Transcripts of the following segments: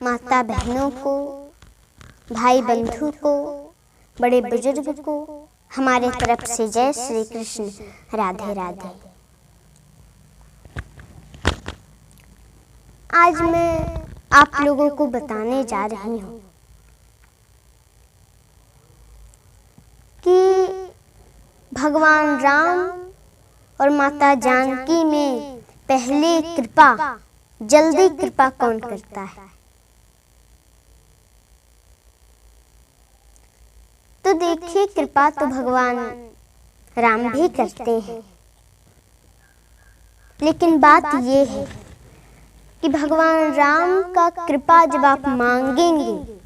माता बहनों को, भाई बंधु को, बड़े बुजुर्ग को हमारे तरफ से जय श्री कृष्ण, राधे राधे। आज मैं आप लोगों को बताने जा रही हूँ कि भगवान राम और माता जानकी में पहले कृपा, जल्दी कृपा कौन करता है। तो देखिए, कृपा तो भगवान राम भी करते हैं, लेकिन बात ये है कि भगवान राम का कृपा जब आप मांगेंगे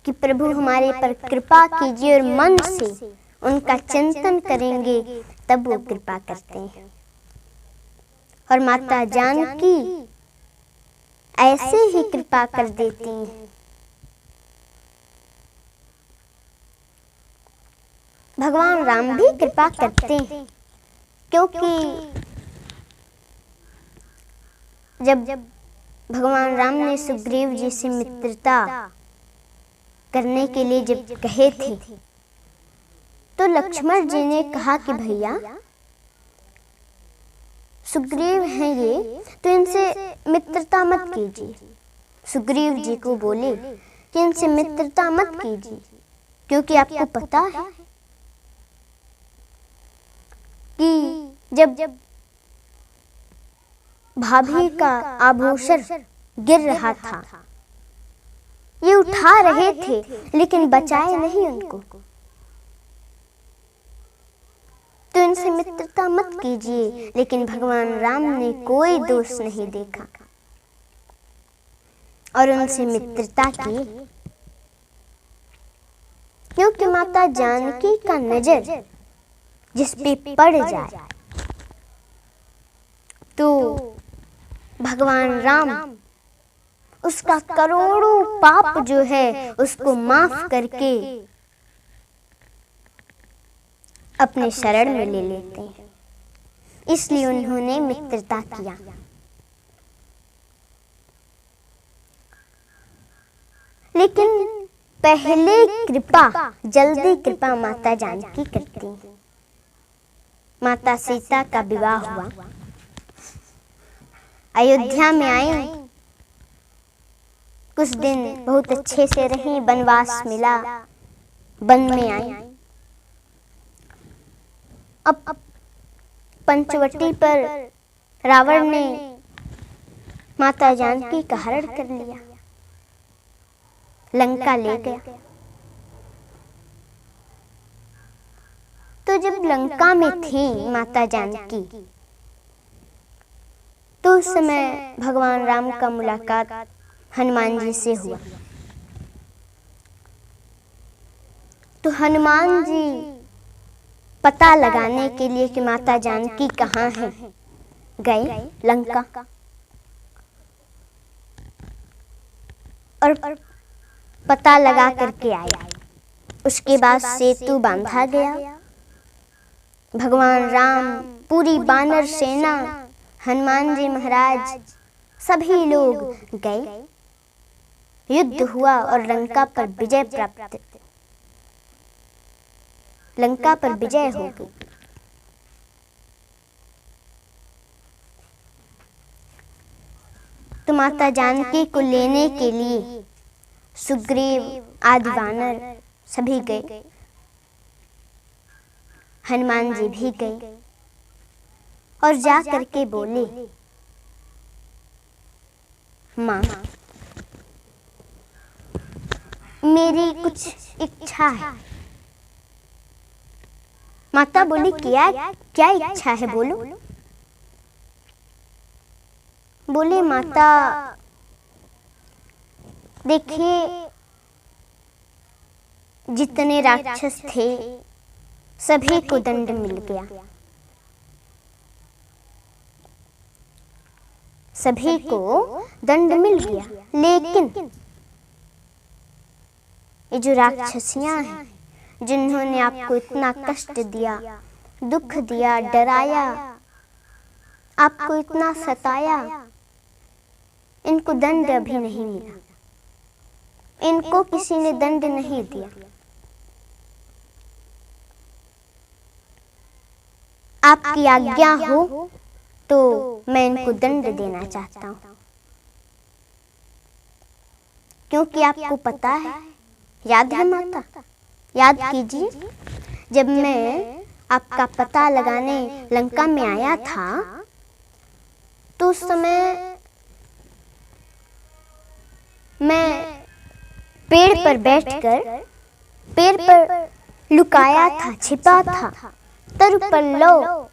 कि प्रभु हमारे पर कृपा कीजिए और मन से उनका चिंतन करेंगे, तब वो कृपा करते हैं। और माता जानकी ऐसे ही कृपा कर देती हैं। भगवान राम भी कृपा करते हैं, क्योंकि जब भगवान राम ने सुग्रीव जी से मित्रता करने के लिए जब कहे थे, तो लक्ष्मण जी ने कहा कि भैया सुग्रीव हैं ये, तो इनसे मित्रता मत कीजिए। सुग्रीव जी को बोले कि इनसे मित्रता मत कीजिए, क्योंकि आपको पता है कि जब भाभी का आभूषण गिर रहा था, ये उठा रहे थे लेकिन बचाए नहीं उनको, तो इनसे मित्रता मत कीजिए। लेकिन भगवान राम ने कोई दोष नहीं देखा और उनसे मित्रता की, क्योंकि माता जानकी का नजर जिस पे पड़ जाए तो भगवान राम उसका करोड़ों पाप जो है उसको माफ करके अपने शरण में ले लेते हैं। इसलिए उन्होंने मित्रता किया। लेकिन पहले कृपा, जल्दी कृपा माता जानकी करती हैं। माता सीता का विवाह हुआ, अयोध्या में आई, कुछ दिन बहुत अच्छे से रही, वनवास मिला, वन में आई। अब पंचवटी पर रावण ने माता जानकी का हरण कर लिया, लंका ले गया। तो जब लंका में थी माता जानकी, तो उस समय भगवान राम का मुलाकात हनुमान जी से हुआ। तो हनुमान जी पता लगाने के लिए कि माता जानकी कहाँ है, गए लंका और पता लगा करके आए। उसके बाद सेतु बांधा गया। भगवान राम, पूरी वानर सेना, हनुमान जी महाराज, सभी लोग गए। युद्ध हुआ और लंका पर विजय प्राप्त, लंका पर विजय हो गई। तो माता जानकी को लेने के लिए सुग्रीव आदि वानर सभी गए, हनुमान जी भी गए और जा करके बोले, माँ मेरी कुछ इच्छा है। माता बोली, क्या क्या इच्छा है, बोलो। बोले, माता देखिए, जितने राक्षस थे सभी को दंड मिल गया, सभी को दंड मिल गया, लेकिन ये जो राक्षसियां हैं, जिन्होंने आपको इतना कष्ट दिया, दुख दिया, डराया, आपको इतना सताया, इनको दंड अभी नहीं मिला। इनको किसी ने दंड नहीं दिया। आपकी आज्ञा हो तो मैं इनको दंड देना चाहता हूँ, क्योंकि आपको पता है, याद है माता, याद कीजिए, जब मैं आपका पता लगाने लंका में आया था तो उस समय मैं पेड़ पर बैठकर, पेड़ पर लुकाया था, छिपा था, तरु पल्लव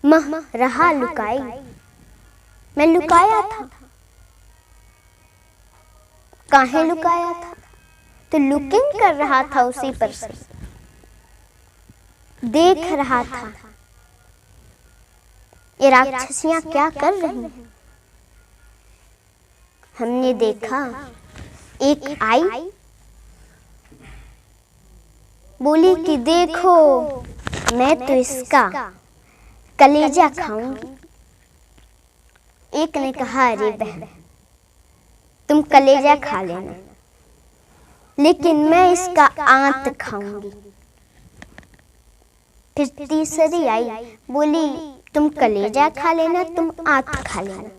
मह रहा लुकाई। मैं लुकाया था। काहे लुकाया था? तो लुकिंग कर रहा था, उसी पर से देख रहा था ये राक्षसियां क्या कर रही हैं। हमने देखा, एक आई, बोली कि देखो मैं तो इसका कलेजा खाऊंगी। एक ने कहा, अरे बहन तुम कलेजा खा लेना, लेकिन मैं इसका आंत खाऊंगी। फिर तीसरी आई, बोली तुम कलेजा खा लेना, तुम आंत खा लेना,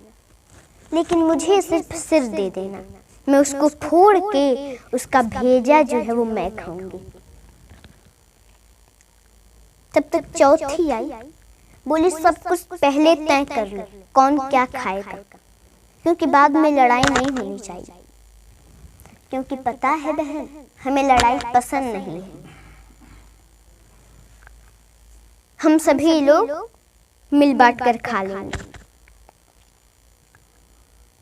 लेकिन मुझे सिर्फ सिर दे देना, मैं उसको फोड़ के उसका भेजा जो है वो मैं खाऊंगी। तब तक चौथी आई, बोली सब कुछ पहले तय कर लो, कौन क्या खाएगा, क्योंकि बाद में लड़ाई नहीं होनी चाहिए। क्योंकि पता है बहन, हमें लड़ाई पसंद नहीं है। हम सभी लोग मिल बांट कर खा लेंगे।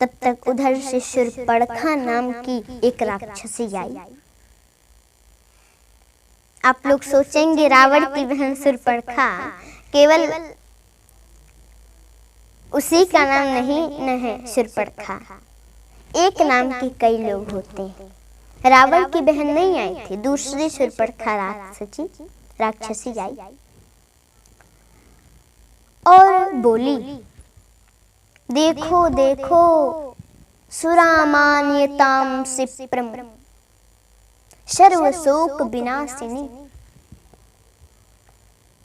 तब तक उधर से शूर्पणखा नाम की एक राक्षसी आई। आप लोग सोचेंगे रावण की बहन शूर्पणखा केवल उसी का नाम नहीं न है शूर्पणखा, एक नाम के कई लोग होते हैं। रावण की बहन नहीं आई थी, दूसरी शूर्पणखा राक्षसी आई और बोली, देखो देखो सुरामान्यताम सिप्रम सर्वशोक विनाशिनी,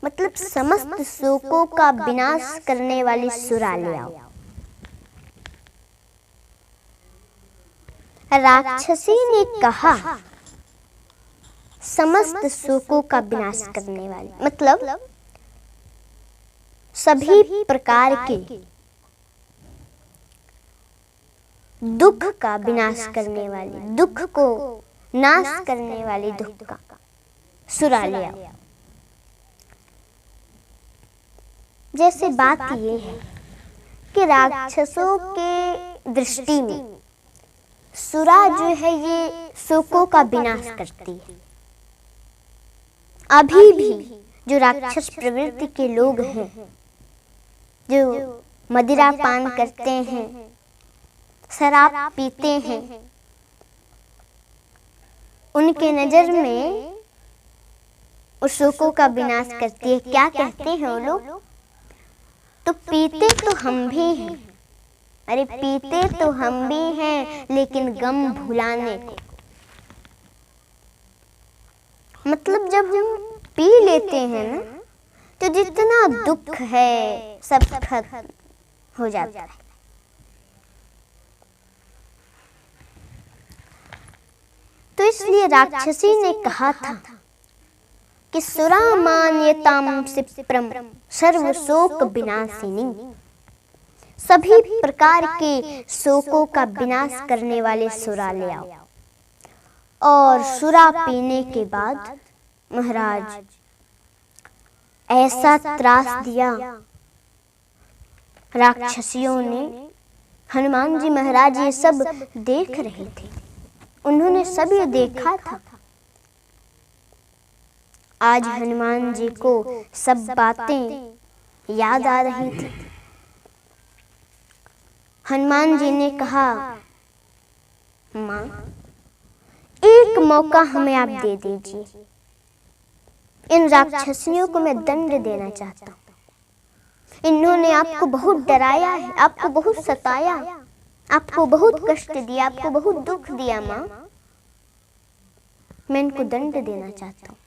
मतलब समस्त शोकों का विनाश करने वाली सुरा ले आओ। राक्षसी ने कहा, समस्त शोकों का विनाश करने वाली, मतलब सभी प्रकार के दुख का विनाश करने वाली, दुख को नाश करने वाली दुख का सुरा ले आओ। जैसे बात ये है कि राक्षसों के दृष्टि में सुरा जो है ये शोकों का विनाश करती है। अभी भी जो राक्षस प्रवृत्ति के लोग हैं, जो मदिरा पान करते हैं, शराब पीते हैं, उनके नजर में उस शोकों का विनाश करती है। क्या कहते हैं वो लोग? तो पीते तो हम भी हैं, अरे पीते तो हम भी हैं, लेकिन गम भुलाने को, मतलब जब हम पी लेते हैं ना, तो जितना दुख है सब खत्म हो जाता है। तो इसलिए राक्षसी ने कहा था कि सुरामान्यताम सिप्रम सर्वशोक विनाशिनी, सभी प्रकार के शोकों का विनाश करने वाले सुरा ले आओ। और सुरा पीने के बाद महाराज ऐसा त्रास दिया राक्षसियों ने। हनुमान जी महाराज ये सब देख रहे थे, उन्होंने सब ये देखा था। आज हनुमान जी को सब बातें याद आ रही थी। हनुमान जी ने कहा, माँ एक मौका हमें आप दे दीजिए, इन राक्षसियों को मैं दंड देना चाहता हूँ। इन्होंने आपको बहुत डराया है, आपको बहुत सताया, आपको बहुत कष्ट दिया, आपको बहुत दुख दिया। माँ मैं इनको दंड देना चाहता हूँ।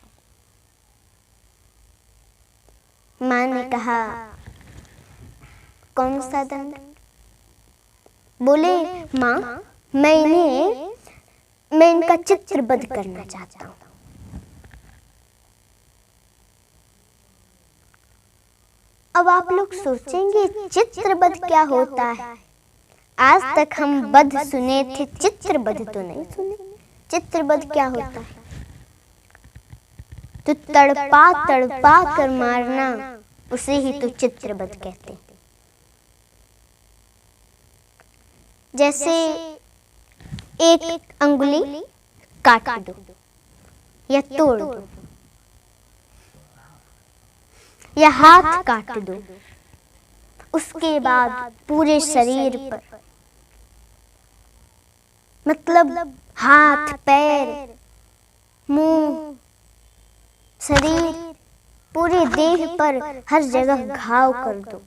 माँ ने कहा, कौन सा दंड? बोले, माँ मैं इनका चित्रवध करना चाहता हूँ। अब आप लोग सोचेंगे चित्रवध क्या होता है? आज तक हम वध सुने थे, चित्रवध तो नहीं सुने। चित्रवध क्या होता है? तो तड़पा तड़पा कर मारना, उसे ही तो चित्रवध कहते हैं। जैसे एक अंगुली काट दो या तोड़ दो या हाथ काट दो, उसके बाद पूरे शरीर पर, मतलब हाथ, पैर, मुंह, शरीर, पूरे देह पर हर जगह घाव कर दो,